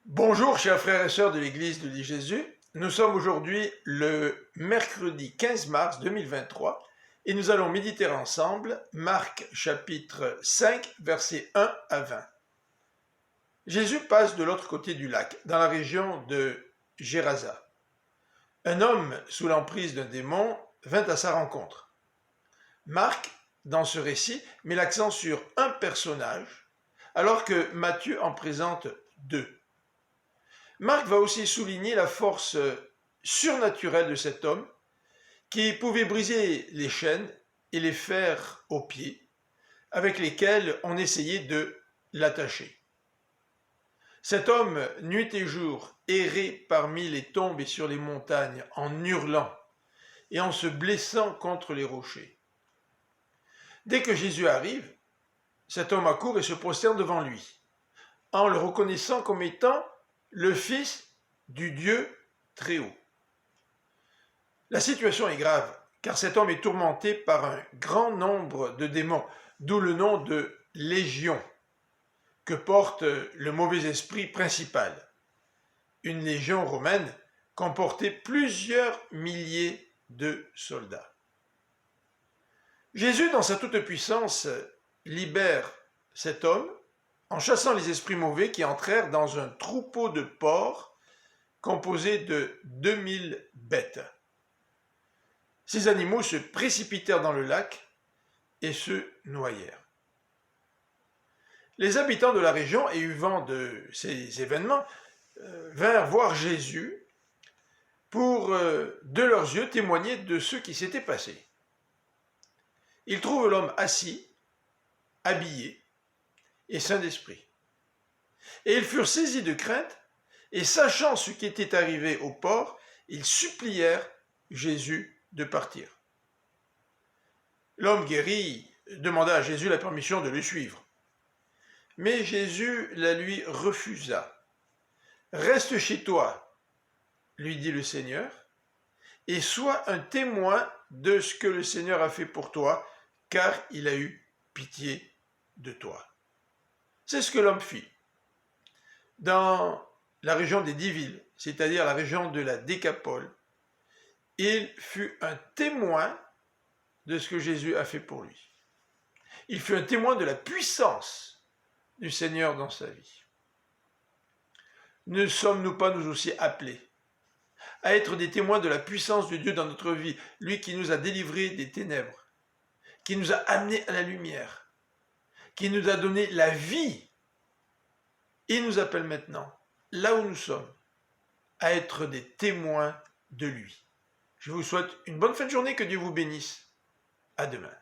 Bonjour chers frères et sœurs de l'Église de Jésus, nous sommes aujourd'hui le mercredi 15 mars 2023 et nous allons méditer ensemble Marc chapitre 5 versets 1 à 20. Jésus passe de l'autre côté du lac, dans la région de Gérasa. Un homme sous l'emprise d'un démon vint à sa rencontre. Marc, dans ce récit, met l'accent sur un personnage, alors que Matthieu en présente deux. Marc va aussi souligner la force surnaturelle de cet homme qui pouvait briser les chaînes et les fers aux pieds avec lesquels on essayait de l'attacher. Cet homme, nuit et jour, errait parmi les tombes et sur les montagnes en hurlant et en se blessant contre les rochers. Dès que Jésus arrive, cet homme accourt et se prosterne devant lui, en le reconnaissant comme étant le Fils du Dieu très haut. La situation est grave, car cet homme est tourmenté par un grand nombre de démons, d'où le nom de légion, que porte le mauvais esprit principal. Une légion romaine comportait plusieurs milliers de soldats. Jésus, dans sa toute-puissance, libère cet homme en chassant les esprits mauvais qui entrèrent dans un troupeau de porcs composé de 2000 bêtes. Ces animaux se précipitèrent dans le lac et se noyèrent. Les habitants de la région, ayant eu vent de ces événements, vinrent voir Jésus pour, de leurs yeux, témoigner de ce qui s'était passé. Ils trouvent l'homme assis, habillé et sain d'esprit. Et ils furent saisis de crainte, et sachant ce qui était arrivé au porc, ils supplièrent Jésus de partir. L'homme guéri demanda à Jésus la permission de le suivre. Mais Jésus la lui refusa. « Reste chez toi, lui dit le Seigneur, et sois un témoin de ce que le Seigneur a fait pour toi, car il a eu pitié de toi. » C'est ce que l'homme fit. Dans la région des 10 villes, c'est-à-dire la région de la Décapole, il fut un témoin de ce que Jésus a fait pour lui. Il fut un témoin de la puissance du Seigneur dans sa vie. Ne sommes-nous pas nous aussi appelés à être des témoins de la puissance de Dieu dans notre vie, lui qui nous a délivrés des ténèbres, qui nous a amenés à la lumière, qui nous a donné la vie. Il nous appelle maintenant, là où nous sommes, à être des témoins de lui. Je vous souhaite une bonne fin de journée, que Dieu vous bénisse. À demain.